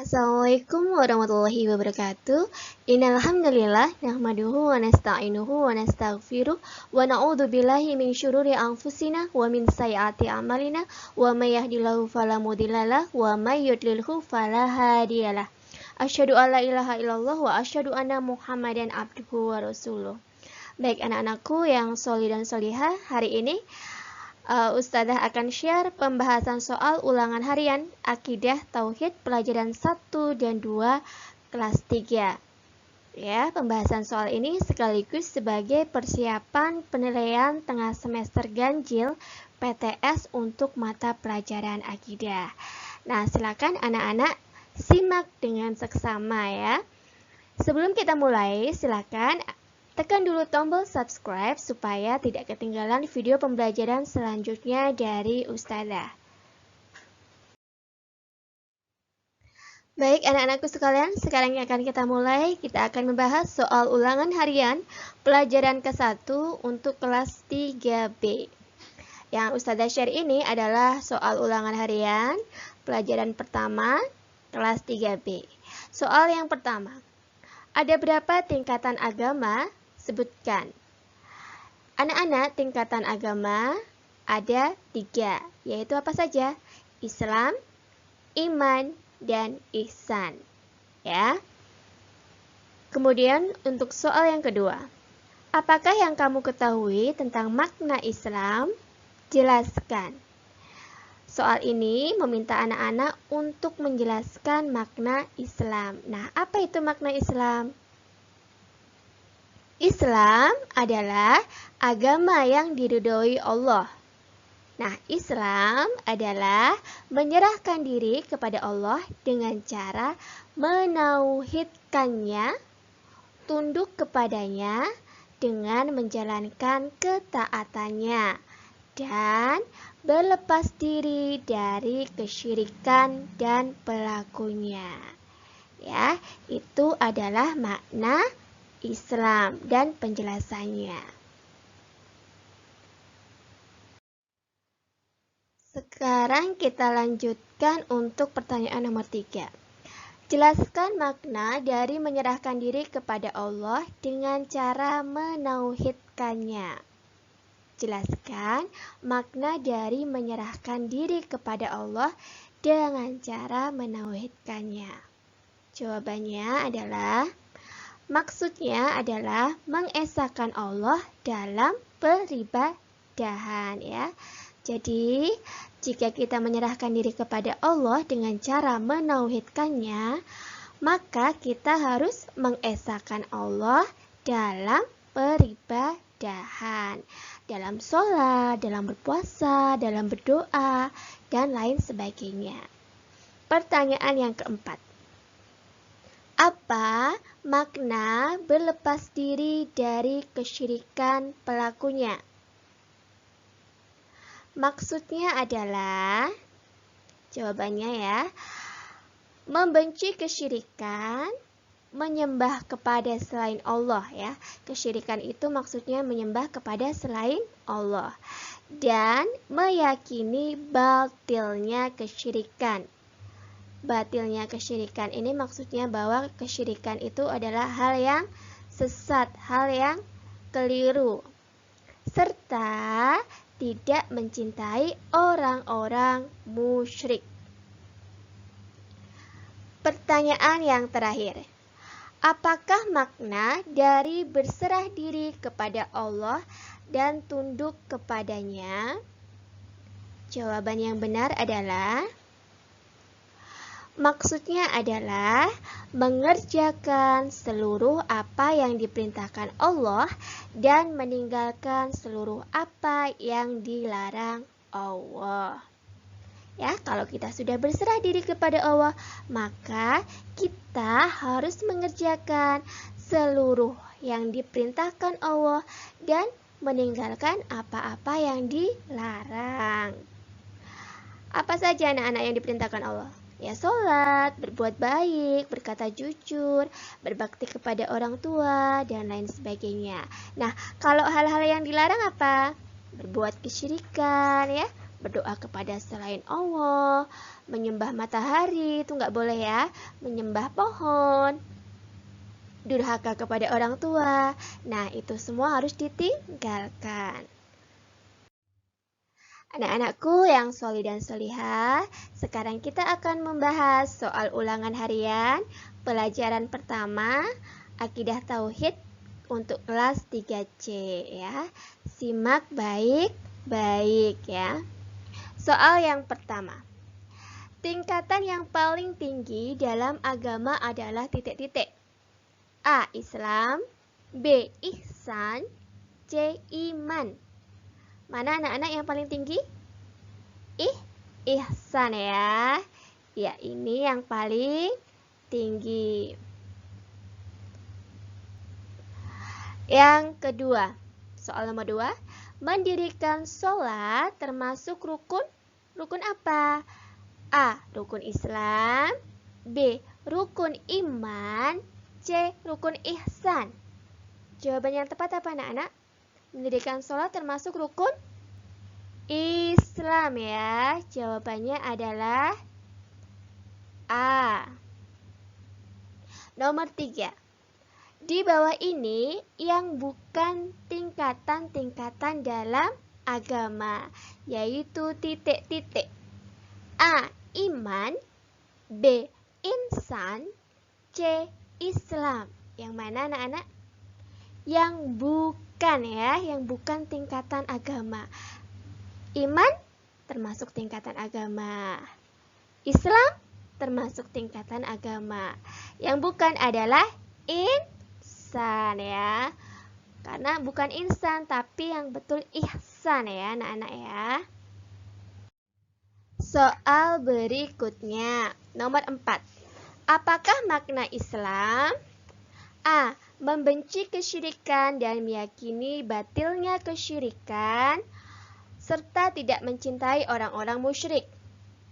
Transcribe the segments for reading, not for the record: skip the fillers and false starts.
Assalamualaikum warahmatullahi wabarakatuh. Innal hamdalillah nahmaduhu wa nasta'inuhu wa nastaghfiruh wa na'udzu billahi min syururi anfusina wa min sayyiati a'malina wa may yahdihillahu fala mudhillalah wa may yudlilhu fala hadiyalah. Asyhadu an la ilaha illallah wa asyhadu anna Muhammadan abduhu wa rasuluh. Baik anak-anakku yang sholih dan sholihah, hari ini Ustazah akan share pembahasan soal ulangan harian Akidah Tauhid pelajaran 1 dan 2 kelas 3. Ya, pembahasan soal ini sekaligus sebagai persiapan penilaian tengah semester ganjil PTS untuk mata pelajaran akidah. Nah, silakan anak-anak simak dengan seksama ya. Sebelum kita mulai, silakan tekan dulu tombol subscribe supaya tidak ketinggalan video pembelajaran selanjutnya dari Ustazah. Baik anak-anakku sekalian, sekarang akan kita mulai. Kita akan membahas soal ulangan harian pelajaran ke-1 untuk kelas 3B. Yang Ustazah share ini adalah soal ulangan harian pelajaran pertama kelas 3B. Soal yang pertama, ada berapa tingkatan agama? Sebutkan. Anak-anak, tingkatan agama ada 3, yaitu apa saja? Islam, iman, dan ihsan. Ya. Kemudian untuk soal yang kedua, apakah yang kamu ketahui tentang makna Islam? Jelaskan. Soal ini meminta anak-anak untuk menjelaskan makna Islam. Nah, apa itu makna Islam? Islam adalah agama yang diridhoi Allah. Nah, Islam adalah menyerahkan diri kepada Allah dengan cara menauhidkannya, tunduk kepadanya dengan menjalankan ketaatannya, dan berlepas diri dari kesyirikan dan pelakunya. Ya, itu adalah makna Islam dan penjelasannya. Sekarang kita lanjutkan untuk pertanyaan nomor 3. Jelaskan makna dari menyerahkan diri kepada Allah dengan cara menauhidkannya. Jelaskan makna dari menyerahkan diri kepada Allah dengan cara menauhidkannya. Jawabannya adalah maksudnya adalah mengesahkan Allah dalam peribadahan ya. Jadi, jika kita menyerahkan diri kepada Allah dengan cara menauhidkannya, maka kita harus mengesahkan Allah dalam peribadahan, dalam sholat, dalam berpuasa, dalam berdoa, dan lain sebagainya. Pertanyaan yang keempat. Apa makna berlepas diri dari kesyirikan pelakunya? Maksudnya adalah, jawabannya ya, membenci kesyirikan, menyembah kepada selain Allah ya. Kesyirikan itu maksudnya menyembah kepada selain Allah. Dan meyakini batilnya kesyirikan. Batilnya kesyirikan ini maksudnya bahwa kesyirikan itu adalah hal yang sesat, hal yang keliru, serta tidak mencintai orang-orang musyrik. Pertanyaan yang terakhir, apakah makna dari berserah diri kepada Allah dan tunduk kepadanya? Jawaban yang benar adalah maksudnya adalah mengerjakan seluruh apa yang diperintahkan Allah dan meninggalkan seluruh apa yang dilarang Allah. Ya, kalau kita sudah berserah diri kepada Allah, maka kita harus mengerjakan seluruh yang diperintahkan Allah dan meninggalkan apa-apa yang dilarang. Apa saja anak-anak yang diperintahkan Allah? Ya, sholat, berbuat baik, berkata jujur, berbakti kepada orang tua, dan lain sebagainya. Nah, kalau hal-hal yang dilarang apa? Berbuat kesyirikan, ya, berdoa kepada selain Allah, menyembah matahari, itu nggak boleh ya, menyembah pohon, durhaka kepada orang tua. Nah, itu semua harus ditinggalkan. Anak-anakku yang sholih dan sholihah, sekarang kita akan membahas soal ulangan harian pelajaran pertama Akidah Tauhid untuk kelas 3C ya. Simak baik-baik ya. Soal yang pertama. Tingkatan yang paling tinggi dalam agama adalah titik-titik. A. Islam, B. Ihsan, C. Iman. Mana anak-anak yang paling tinggi? Ihsan ya. Ya, ini yang paling tinggi. Yang kedua, soal nomor 2. Mendirikan sholat termasuk rukun. Rukun apa? A. Rukun Islam, B. Rukun iman, C. Rukun ihsan. Jawaban yang tepat apa anak-anak? Mendirikan sholat termasuk rukun Islam ya. Jawabannya adalah A. Nomor 3. Di bawah ini yang bukan tingkatan-tingkatan dalam agama, yaitu titik-titik. A. Iman, B. Insan, C. Islam. Yang mana anak-anak? Yang bukan ya, yang bukan tingkatan agama. Iman termasuk tingkatan agama. Islam termasuk tingkatan agama. Yang bukan adalah insan ya. Karena bukan insan tapi yang betul ihsan ya anak-anak ya. Soal berikutnya, nomor 4. Apakah makna Islam? A. Membenci kesyirikan dan meyakini batilnya kesyirikan, serta tidak mencintai orang-orang musyrik.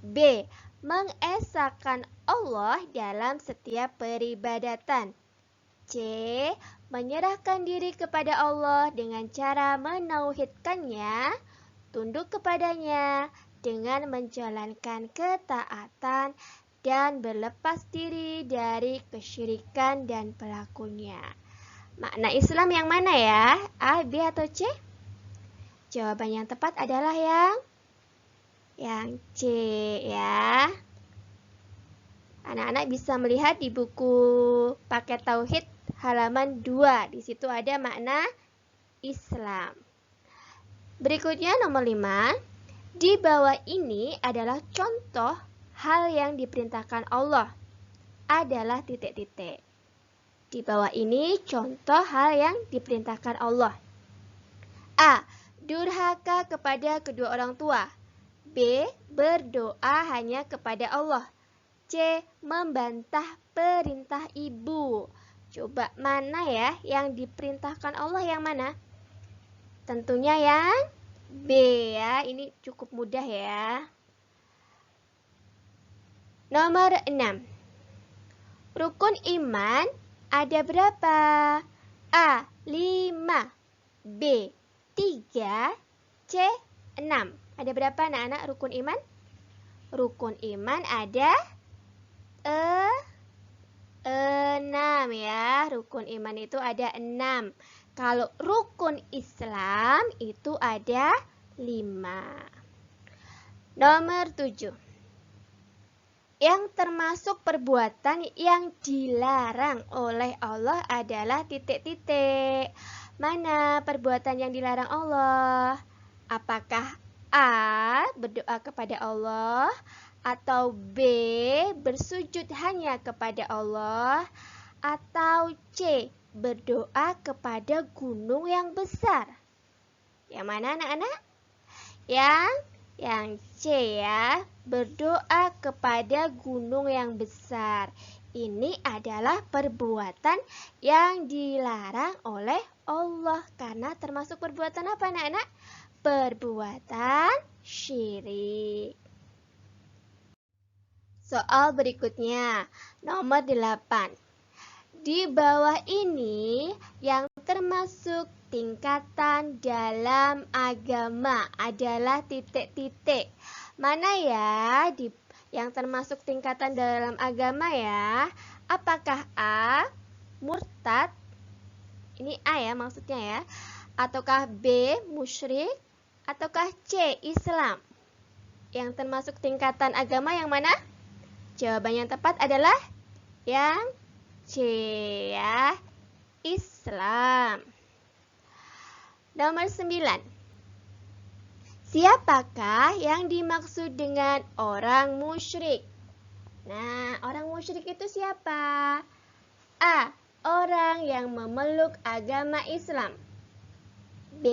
B. Mengesahkan Allah dalam setiap peribadatan. C. Menyerahkan diri kepada Allah dengan cara menauhidkannya, tunduk kepadanya dengan menjalankan ketaatan, dan berlepas diri dari kesyirikan dan pelakunya. Makna Islam yang mana ya? A, B, atau C? Jawaban yang tepat adalah yang C ya. Anak-anak bisa melihat di buku Paket Tauhid halaman 2. Di situ ada makna Islam. Berikutnya nomor 5. Di bawah ini adalah contoh hal yang diperintahkan Allah adalah titik-titik. Di bawah ini contoh hal yang diperintahkan Allah. A. Durhaka kepada kedua orang tua. B. Berdoa hanya kepada Allah. C. Membantah perintah ibu. Coba mana ya yang diperintahkan Allah, yang mana? Tentunya yang B ya. Ini cukup mudah ya. Nomor 6. Rukun iman ada berapa? A. 5, B. 3, C. 6. Ada berapa anak-anak rukun iman? Rukun iman ada 6 ya. Rukun iman itu ada 6. Kalau rukun Islam itu ada 5. Nomor 7. Yang termasuk perbuatan yang dilarang oleh Allah adalah titik-titik. Mana perbuatan yang dilarang Allah? Apakah A. Berdoa kepada Allah, atau B. Bersujud hanya kepada Allah, atau C. Berdoa kepada gunung yang besar? Yang mana anak-anak? Yang C ya, berdoa kepada gunung yang besar. Ini adalah perbuatan yang dilarang oleh Allah. Karena termasuk perbuatan apa anak-anak? Perbuatan syirik. Soal berikutnya, nomor 8. Di bawah ini yang termasuk tingkatan dalam agama adalah titik-titik. Mana ya yang termasuk tingkatan dalam agama ya? Apakah A, murtad? Ini A ya maksudnya ya. Ataukah B, musyrik? Ataukah C, Islam? Yang termasuk tingkatan agama yang mana? Jawaban yang tepat adalah yang C ya, Islam. Nomor 9. Siapakah yang dimaksud dengan orang musyrik? Nah, orang musyrik itu siapa? A. Orang yang memeluk agama Islam. B.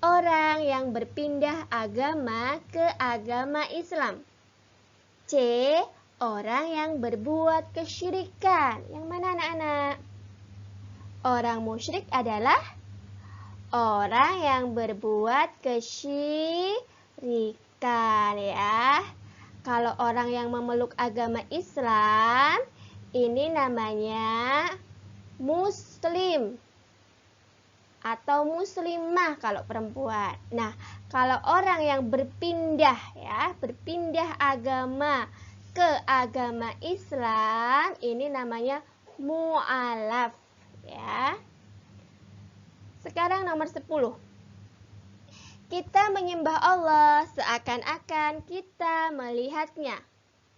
Orang yang berpindah agama ke agama Islam. C. Orang yang berbuat kesyirikan. Yang mana anak-anak? Orang musyrik adalah orang yang berbuat kesyirikan ya. Kalau orang yang memeluk agama Islam, ini namanya muslim atau muslimah kalau perempuan. Nah, kalau orang yang berpindah ya, berpindah agama ke agama Islam, ini namanya mu'alaf ya. Sekarang nomor 10. Kita menyembah Allah seakan-akan kita melihatnya.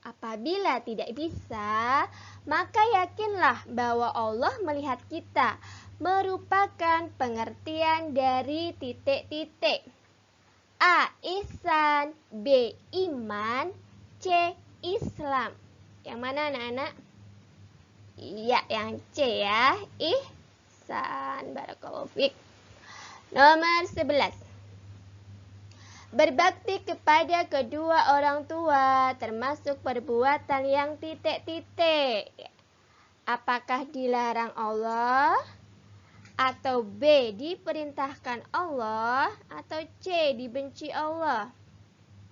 Apabila tidak bisa, maka yakinlah bahwa Allah melihat kita, merupakan pengertian dari titik-titik. A. Ihsan, B. Iman, C. Islam. Yang mana anak-anak? Iya, yang C ya, ihsan. Barakallahu fiik. Nomor 11. Berbakti kepada kedua orang tua termasuk perbuatan yang titik-titik. Apakah dilarang Allah? Atau B. Diperintahkan Allah? Atau C. Dibenci Allah?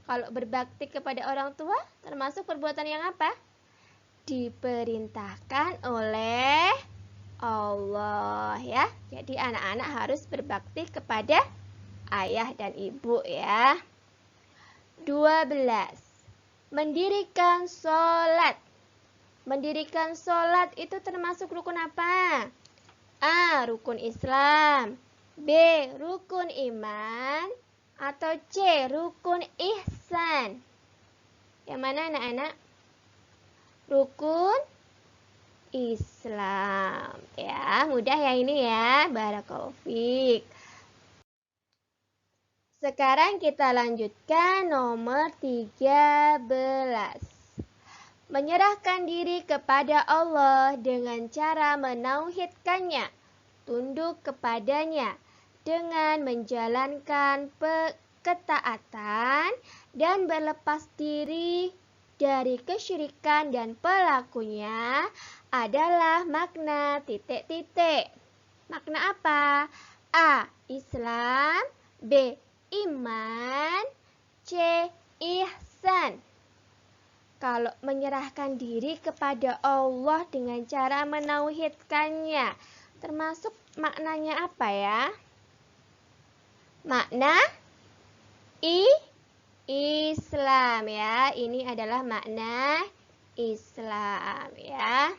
Kalau berbakti kepada orang tua termasuk perbuatan yang apa? Diperintahkan oleh Allah ya. Jadi anak-anak harus berbakti kepada ayah dan ibu ya. 12. Mendirikan sholat. Mendirikan sholat itu termasuk rukun apa? A. Rukun Islam, B. Rukun iman, atau C. Rukun ihsan. Yang mana anak-anak? Rukun Islam ya. Mudah ya ini ya. Barakallahu fiik. Sekarang kita lanjutkan nomor 13. Menyerahkan diri kepada Allah dengan cara menauhidkannya, tunduk kepadanya dengan menjalankan ketaatan dan berlepas diri dari kesyirikan dan pelakunya adalah makna titik-titik. Makna apa? A. Islam, B. Iman, C. Ihsan. Kalau menyerahkan diri kepada Allah dengan cara menauhidkannya, termasuk maknanya apa ya? Makna Islam ya. Ini adalah makna Islam ya.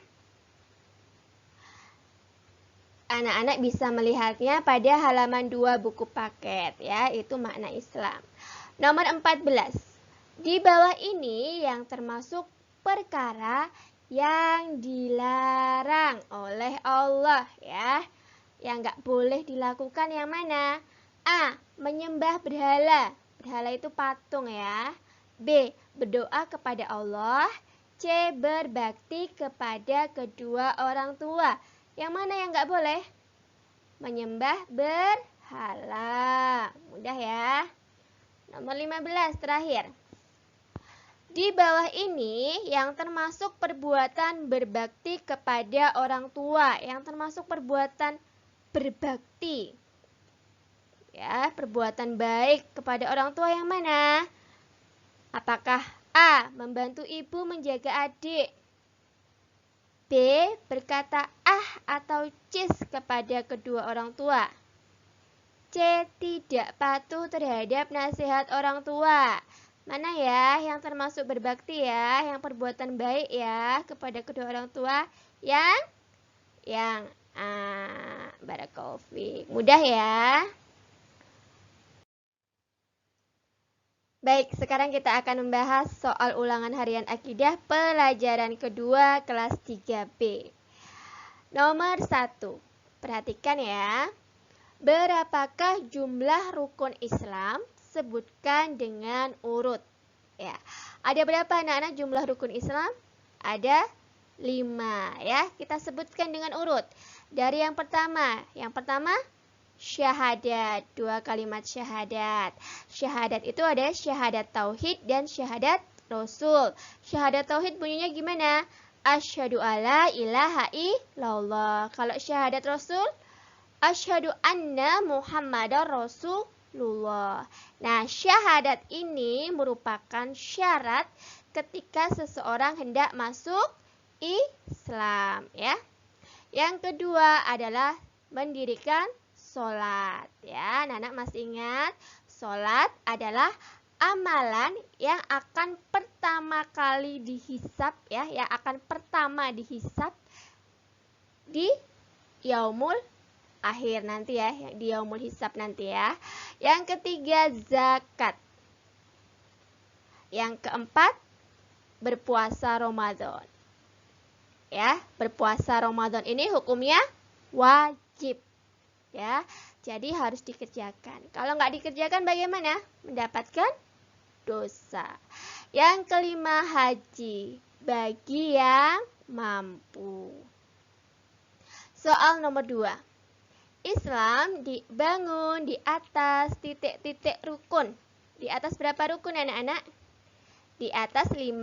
Anak-anak bisa melihatnya pada halaman 2 buku paket ya. Itu makna Islam. Nomor 14. Di bawah ini yang termasuk perkara yang dilarang oleh Allah ya. Yang nggak boleh dilakukan yang mana? A. Menyembah berhala. Berhala itu patung ya. B. Berdoa kepada Allah. C. Berbakti kepada kedua orang tua. Yang mana yang nggak boleh? Menyembah berhala. Mudah ya. Nomor 15 terakhir. Di bawah ini yang termasuk perbuatan berbakti kepada orang tua, yang termasuk perbuatan berbakti. Ya, perbuatan baik kepada orang tua yang mana? Apakah A. Membantu ibu menjaga adik, B. Berkata ah atau cis kepada kedua orang tua, C. Tidak patuh terhadap nasihat orang tua. Mana ya yang termasuk berbakti ya, yang perbuatan baik ya kepada kedua orang tua? Yang barakallahu fiik. Mudah ya. Baik, sekarang kita akan membahas soal ulangan harian akidah pelajaran kedua kelas 3B. Nomor 1. Perhatikan ya. Berapakah jumlah rukun Islam? Sebutkan dengan urut. Ya. Ada berapa anak-anak jumlah rukun Islam? Ada 5 ya. Kita sebutkan dengan urut. Dari yang pertama syahadat, 2 kalimat syahadat. Syahadat itu ada syahadat tauhid dan syahadat rasul. Syahadat tauhid bunyinya gimana? Asyhadu alla ilaha illallah. Kalau syahadat rasul, asyhadu anna muhammadar rasulullah. Nah, syahadat ini merupakan syarat ketika seseorang hendak masuk Islam ya. Yang kedua adalah mendirikan sholat ya. Anak masih ingat, sholat adalah amalan yang akan pertama kali dihisab ya, yang akan pertama dihisab di yaumul akhir nanti ya, di yaumul hisab nanti ya. Yang ketiga zakat. Yang keempat berpuasa Ramadan. Ya, berpuasa Ramadan ini hukumnya wajib. Ya, jadi harus dikerjakan. Kalau nggak dikerjakan bagaimana? Mendapatkan dosa. Yang kelima haji bagi yang mampu. Soal nomor 2. Islam dibangun di atas titik-titik rukun. Di atas berapa rukun anak-anak? Di atas 5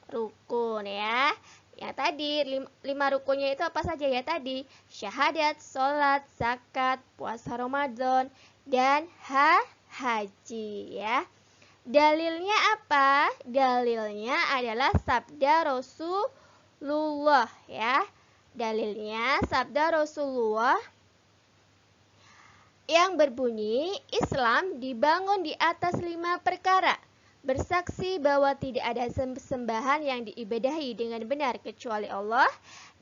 rukun ya. Yang tadi 5 rukunnya itu apa saja ya tadi? Syahadat, sholat, zakat, puasa Ramadan, dan haji ya. Dalilnya apa? Dalilnya adalah sabda Rasulullah ya. Dalilnya sabda Rasulullah yang berbunyi Islam dibangun di atas 5 perkara. Bersaksi bahwa tidak ada sembahan yang diibadahi dengan benar kecuali Allah,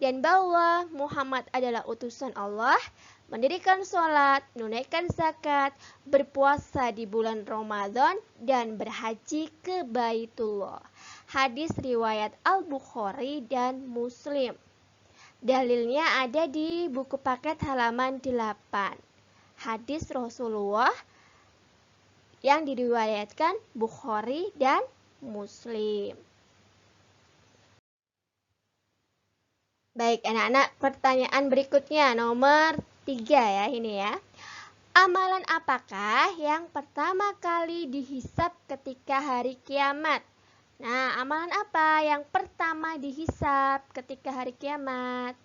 dan bahwa Muhammad adalah utusan Allah, mendirikan sholat, menunaikan zakat, berpuasa di bulan Ramadan, dan berhaji ke Baitullah. Hadis riwayat Al-Bukhari dan Muslim. Dalilnya ada di buku paket halaman 8. Hadis Rasulullah yang diriwayatkan Bukhari dan Muslim. Baik anak-anak, pertanyaan berikutnya nomor 3 ya ini ya. Amalan apakah yang pertama kali dihisab ketika hari kiamat? Nah, amalan apa yang pertama dihisab ketika hari kiamat?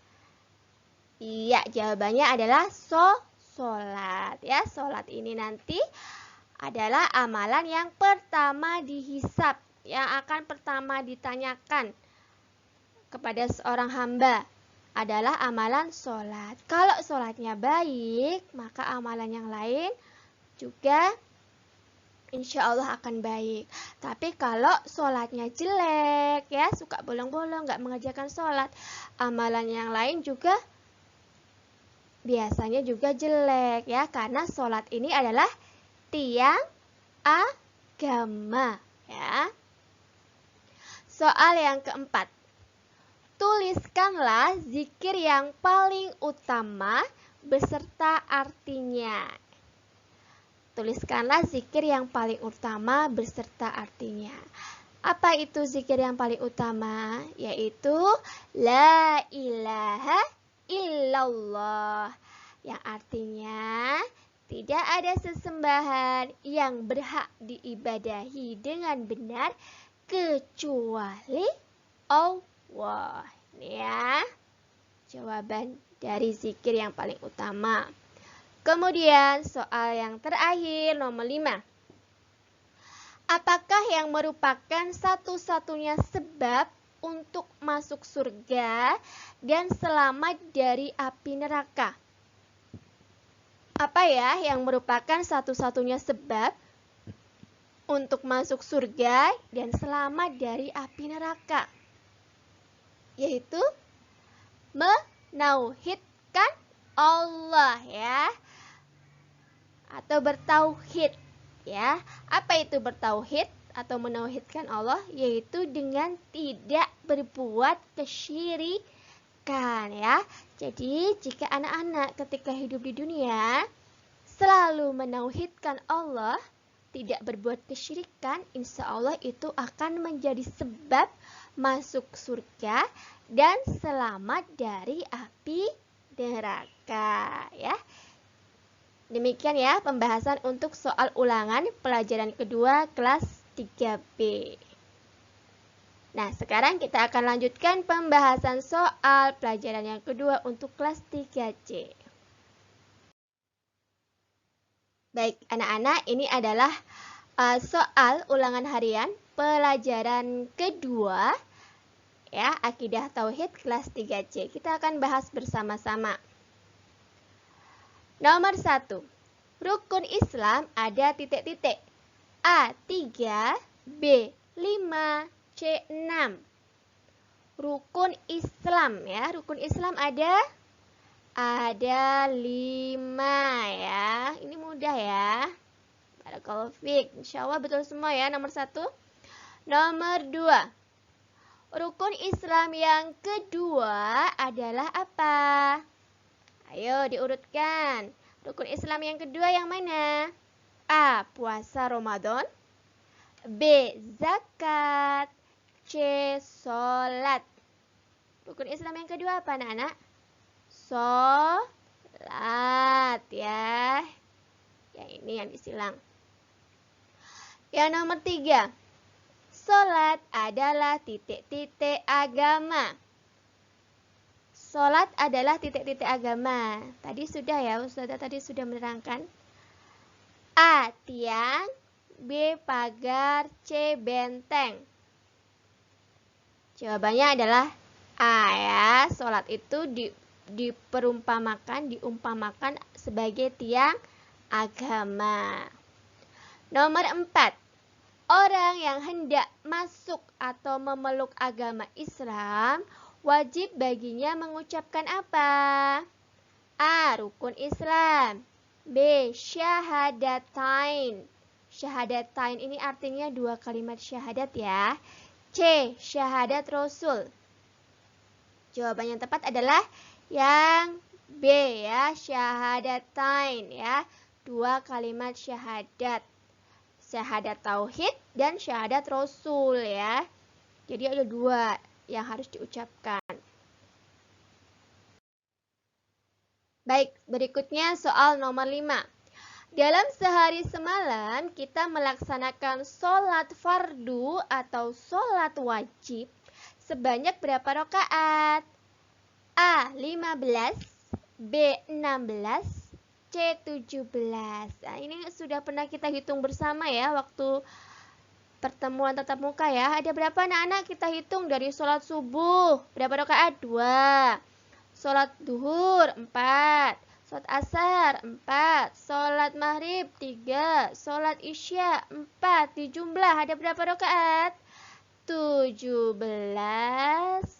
Iya, jawabannya adalah sholat ya. Sholat ini nanti adalah amalan yang pertama dihisab, yang akan pertama ditanyakan kepada seorang hamba adalah amalan sholat. Kalau sholatnya baik, maka amalan yang lain juga insya Allah akan baik. Tapi kalau sholatnya jelek, ya suka bolong-bolong, nggak mengerjakan sholat, amalan yang lain juga biasanya juga jelek ya, karena sholat ini adalah tiang agama ya. Soal yang keempat. Tuliskanlah zikir yang paling utama beserta artinya. Tuliskanlah zikir yang paling utama beserta artinya. Apa itu zikir yang paling utama? Yaitu La ilaha illallah. Yang artinya tidak ada sesembahan yang berhak diibadahi dengan benar kecuali Allah. Ini ya, jawaban dari zikir yang paling utama. Kemudian soal yang terakhir nomor 5. Apakah yang merupakan satu-satunya sebab untuk masuk surga dan selamat dari api neraka? Apa ya yang merupakan satu-satunya sebab untuk masuk surga dan selamat dari api neraka? Yaitu menauhidkan Allah ya, atau bertauhid ya. Apa itu bertauhid atau menauhidkan Allah? Yaitu dengan tidak berbuat kesyirikan ya. Jadi jika anak-anak ketika hidup di dunia selalu menauhidkan Allah, tidak berbuat kesyirikan, insya Allah itu akan menjadi sebab masuk surga dan selamat dari api neraka ya. Demikian ya pembahasan untuk soal ulangan pelajaran kedua kelas 3B. Nah, sekarang kita akan lanjutkan pembahasan soal pelajaran yang kedua untuk kelas 3C. Baik, anak-anak, ini adalah soal ulangan harian pelajaran kedua ya, Akidah Tauhid kelas 3C. Kita akan bahas bersama-sama. Nomor 1. Rukun Islam ada titik-titik. A. 3, B. 5, C. 6. Rukun Islam ya, rukun Islam ada 5 ya. Ini mudah ya. Barakallahu fiik. Insyaallah betul semua ya. Nomor 1. Nomor 2. Rukun Islam yang kedua adalah apa? Ayo diurutkan. Rukun Islam yang kedua yang mana? A. Puasa Ramadan, B. Zakat, C. Sholat. Rukun Islam yang kedua apa anak-anak? Sholat ya. Yang ini yang disilang. Yang nomor 3. Sholat adalah titik-titik agama. Sholat adalah titik-titik agama. Tadi sudah ya, Ustazah tadi sudah menerangkan. A. Tiang, B. Pagar, C. Benteng. Jawabannya adalah A ya. Sholat itu diumpamakan sebagai tiang agama. Nomor 4. Orang yang hendak masuk atau memeluk agama Islam wajib baginya mengucapkan apa? A. Rukun Islam, B. Syahadatain. Syahadatain ini artinya 2 kalimat syahadat ya. C. Syahadat Rasul. Jawaban yang tepat adalah yang B ya, syahadatain ya. 2 kalimat syahadat. Syahadat tauhid dan syahadat Rasul ya. Jadi ada 2 yang harus diucapkan. Baik, berikutnya soal nomor 5. Dalam sehari semalam kita melaksanakan sholat fardu atau sholat wajib sebanyak berapa rakaat? A. 15, B. 16, C. 17. Nah, ini sudah pernah kita hitung bersama ya waktu pertemuan tatap muka ya. Ada berapa anak-anak kita hitung dari sholat subuh? Berapa rakaat? 2. Sholat duhur 4. Sholat asar 4. Sholat maghrib 3. Sholat isya 4. Dijumlah ada berapa rakaat? 17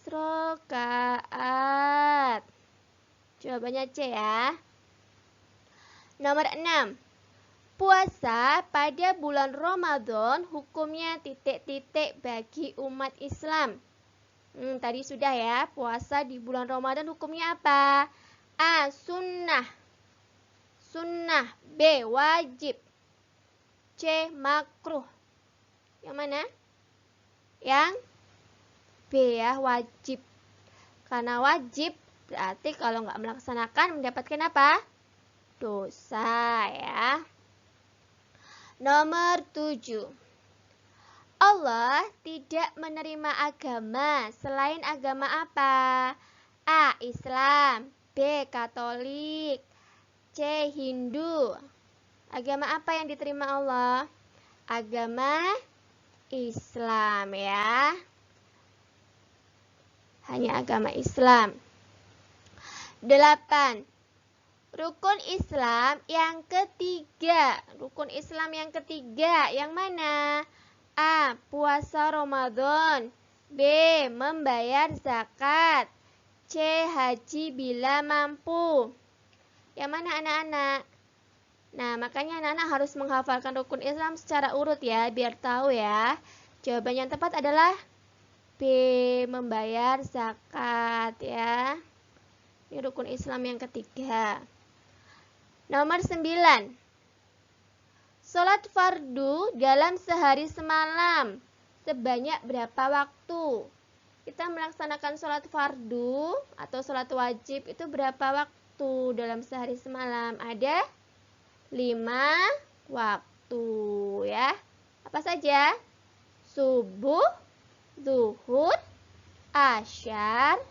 rakaat. Jawabannya C ya. Nomor 6. Puasa pada bulan Ramadan hukumnya titik-titik bagi umat Islam. Tadi sudah ya, puasa di bulan Ramadan hukumnya apa? A. Sunnah. Sunnah. B. Wajib. C. Makruh. Yang mana? Yang B ya, wajib. Karena wajib berarti kalau nggak melaksanakan mendapatkan apa? Dosa ya. Nomor 7. Allah tidak menerima agama selain agama apa? A. Islam, B. Katolik, C. Hindu. Agama apa yang diterima Allah? Agama Islam ya. Hanya agama Islam. 8. Rukun Islam yang ketiga. Rukun Islam yang ketiga yang mana? A. Puasa Ramadan. B. Membayar zakat. C. Haji bila mampu. Yang mana anak-anak? Nah, makanya anak-anak harus menghafalkan rukun Islam secara urut ya, biar tahu ya. Jawaban yang tepat adalah B. Membayar zakat ya. Ini rukun Islam yang ketiga. Nomor 9. Sholat fardu dalam sehari semalam sebanyak berapa waktu? Kita melaksanakan sholat fardu atau sholat wajib itu berapa waktu dalam sehari semalam? Ada 5 waktu ya. Apa saja? Subuh, zuhur, asyar,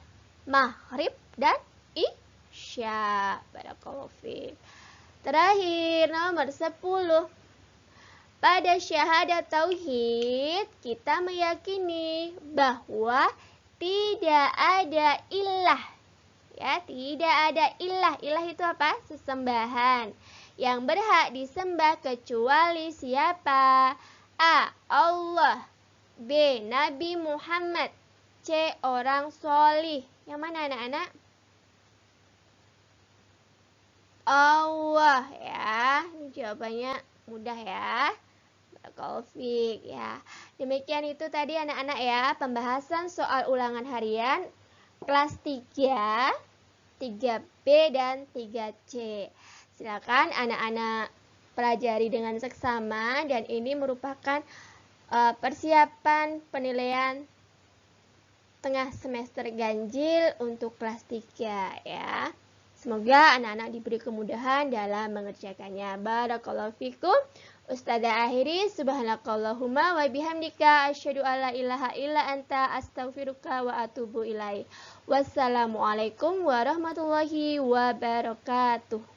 maghrib, dan isya. Barakallahu fiik. Terakhir, nomor 10. Pada syahadat tauhid, kita meyakini bahwa tidak ada ilah. Ya, tidak ada ilah. Ilah itu apa? Sesembahan yang berhak disembah kecuali siapa? A. Allah. B. Nabi Muhammad. C. Orang solih. Yang mana anak-anak? Allah ya. Ini jawabannya mudah ya. Barakallahu fiik ya. Demikian itu tadi anak-anak ya, pembahasan soal ulangan harian kelas 3, 3B dan 3C. Silakan anak-anak pelajari dengan seksama dan ini merupakan persiapan penilaian tengah semester ganjil untuk kelas 3 ya. Semoga anak-anak diberi kemudahan dalam mengerjakannya. Barakallahu fikum. Ustazah akhiri, subhanakallahumma wa bihamdika asyhadu alla ilaha illa anta astaghfiruka wa atubu ilaik. Wassalamualaikum warahmatullahi wabarakatuh.